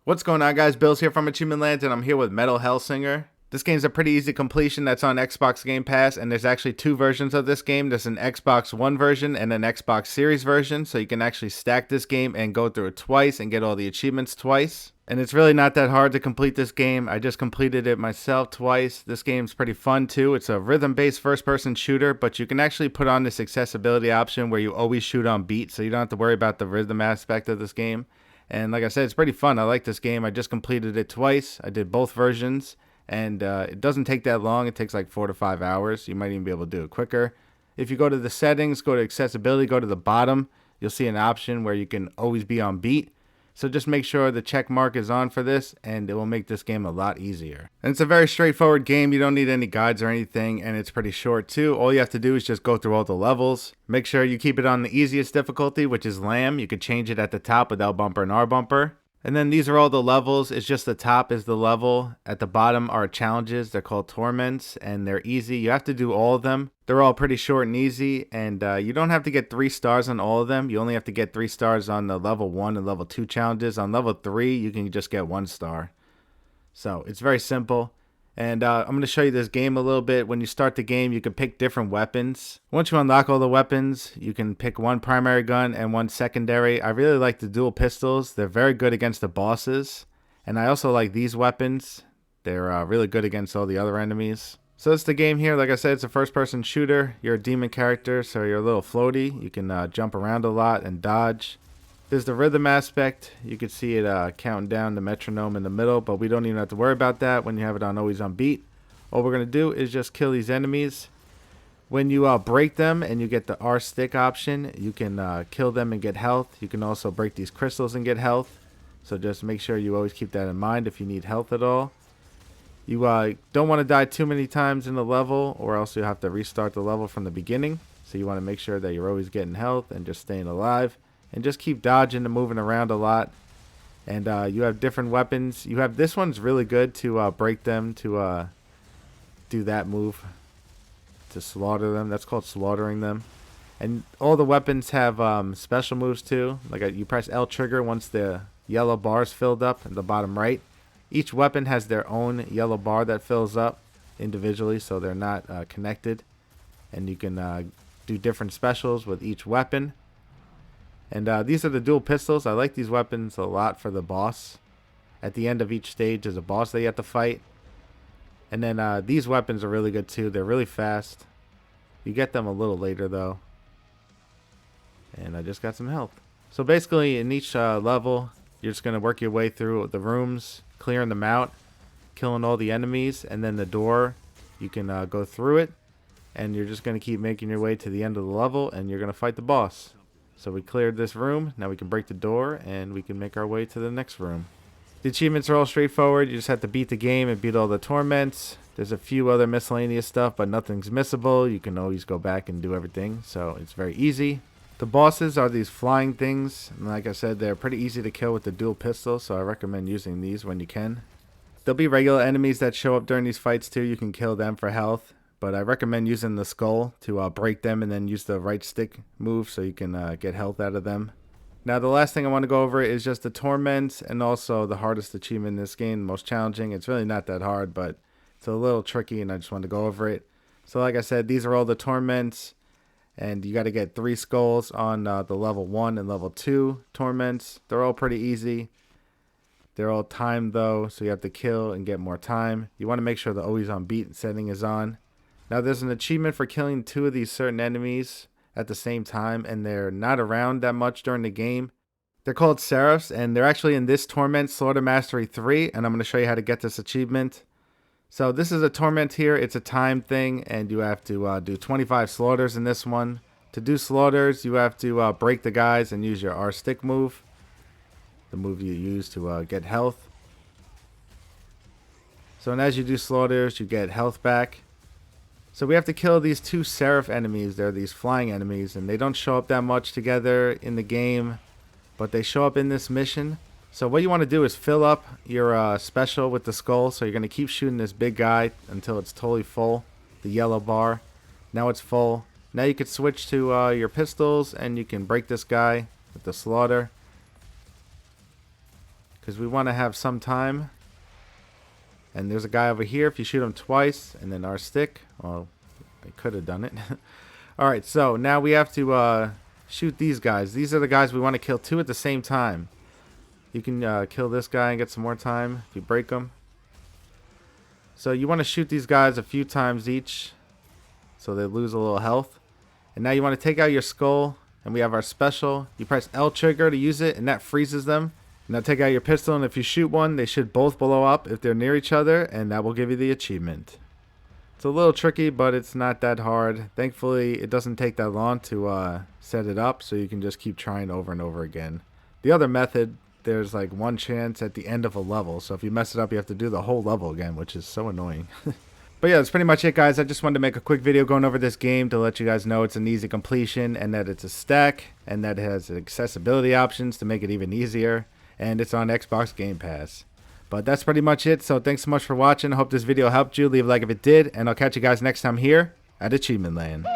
What's going on, guys? Billz here from Achievement Land, and I'm here with Metal Hellsinger. This game's a pretty easy completion that's on Xbox Game Pass, and there's actually two versions of this game. There's an Xbox One version and an Xbox Series version, so you can actually stack this game and go through it twice and get all the achievements twice. And it's really not that hard to complete this game. I just completed it myself twice. This game's pretty fun too. It's a rhythm-based first-person shooter, but you can actually put on this accessibility option where you always shoot on beat, so you don't have to worry about the rhythm aspect of this game. And like I said, it's pretty fun. I like this game. I just completed it twice. I did both versions, and it doesn't take that long. It takes like 4 to 5 hours. You might even be able to do it quicker. If you go to the settings, go to accessibility, go to the bottom, you'll see an option where you can always be on beat. So just make sure the check mark is on for this, and it will make this game a lot easier. And it's a very straightforward game. You don't need any guides or anything, and it's pretty short too. All you have to do is just go through all the levels. Make sure you keep it on the easiest difficulty, which is Lamb. You could change it at the top with L bumper and R bumper. And then these are all the levels. It's just the top is the level. At the bottom are challenges. They're called torments, and they're easy. You have to do all of them. They're all pretty short and easy, and you don't have to get 3 stars on all of them. You only have to get 3 stars on the level 1 and level 2 challenges. On level 3, you can just get 1 star. So it's very simple. And I'm going to show you this game a little bit. When you start the game, you can pick different weapons. Once you unlock all the weapons, you can pick one primary gun and one secondary. I really like the dual pistols. They're very good against the bosses. And I also like these weapons. They're really good against all the other enemies. So that's the game here. Like I said, it's a first-person shooter. You're a demon character, so you're a little floaty. You can jump around a lot and dodge. There's the rhythm aspect. You can see it counting down the metronome in the middle, but we don't even have to worry about that when you have it on always on beat. All we're going to do is just kill these enemies. When you break them and you get the R stick option, you can kill them and get health. You can also break these crystals and get health. So just make sure you always keep that in mind if you need health at all. You don't want to die too many times in the level, or else you'll have to restart the level from the beginning. So you want to make sure that you're always getting health and just staying alive. And just keep dodging and moving around a lot. And you have different weapons. You have this one's really good to break them, to do that move, to slaughter them. That's called slaughtering them. And all the weapons have special moves too. Like you press L trigger once the yellow bar is filled up in the bottom right. Each weapon has their own yellow bar that fills up individually, so they're not connected. And you can do different specials with each weapon. And these are the dual pistols. I like these weapons a lot for the boss. At the end of each stage is a boss that you have to fight. And then these weapons are really good too. They're really fast. You get them a little later though. And I just got some health. So basically in each level, you're just going to work your way through the rooms, clearing them out, killing all the enemies. And then the door, you can go through it. And you're just going to keep making your way to the end of the level, and you're going to fight the boss. So we cleared this room. Now we can break the door and we can make our way to the next room. The achievements are all straightforward. You just have to beat the game and beat all the torments. There's a few other miscellaneous stuff, but nothing's missable. You can always go back and do everything. So it's very easy. The bosses are these flying things. And like I said, they're pretty easy to kill with the dual pistol. So I recommend using these when you can. There'll be regular enemies that show up during these fights too. You can kill them for health. But I recommend using the skull to break them and then use the right stick move so you can get health out of them. Now the last thing I want to go over is just the torments and also the hardest achievement in this game, most challenging. It's really not that hard, but it's a little tricky and I just wanted to go over it. So like I said, these are all the torments, and you got to get 3 skulls on the level 1 and level 2 torments. They're all pretty easy. They're all timed though, so you have to kill and get more time. You want to make sure the always on beat setting is on. Now there's an achievement for killing 2 of these certain enemies at the same time, and they're not around that much during the game. They're called Seraphs, and they're actually in this Torment Slaughter Mastery 3, and I'm going to show you how to get this achievement. So this is a Torment here. It's a time thing, and you have to do 25 slaughters in this one. To do slaughters, you have to break the guys and use your R stick move, the move you use to get health. So and as you do slaughters, you get health back. So we have to kill these 2 Seraph enemies. They're these flying enemies, and they don't show up that much together in the game, but they show up in this mission. So what you want to do is fill up your special with the skull. So you're going to keep shooting this big guy until it's totally full, the yellow bar. Now it's full. Now you can switch to your pistols, and you can break this guy with the slaughter. because we want to have some time. And there's a guy over here. If you shoot him twice and then R stick, well, they could have done it. Alright, so now we have to shoot these guys. These are the guys we want to kill 2 at the same time. You can kill this guy and get some more time if you break them. So you want to shoot these guys a few times each so they lose a little health. And now you want to take out your skull, and we have our special. You press L trigger to use it, and that freezes them. Now take out your pistol, and if you shoot one, they should both blow up if they're near each other, and that will give you the achievement. It's a little tricky, but it's not that hard. Thankfully, it doesn't take that long to set it up, so you can just keep trying over and over again. The other method, there's like one chance at the end of a level, so if you mess it up, you have to do the whole level again, which is so annoying. But yeah, that's pretty much it, guys. I just wanted to make a quick video going over this game to let you guys know it's an easy completion, and that it's a stack, and that it has accessibility options to make it even easier, and it's on Xbox Game Pass. But that's pretty much it, so thanks so much for watching. I hope this video helped you. Leave a like if it did, and I'll catch you guys next time here at Achievement Land.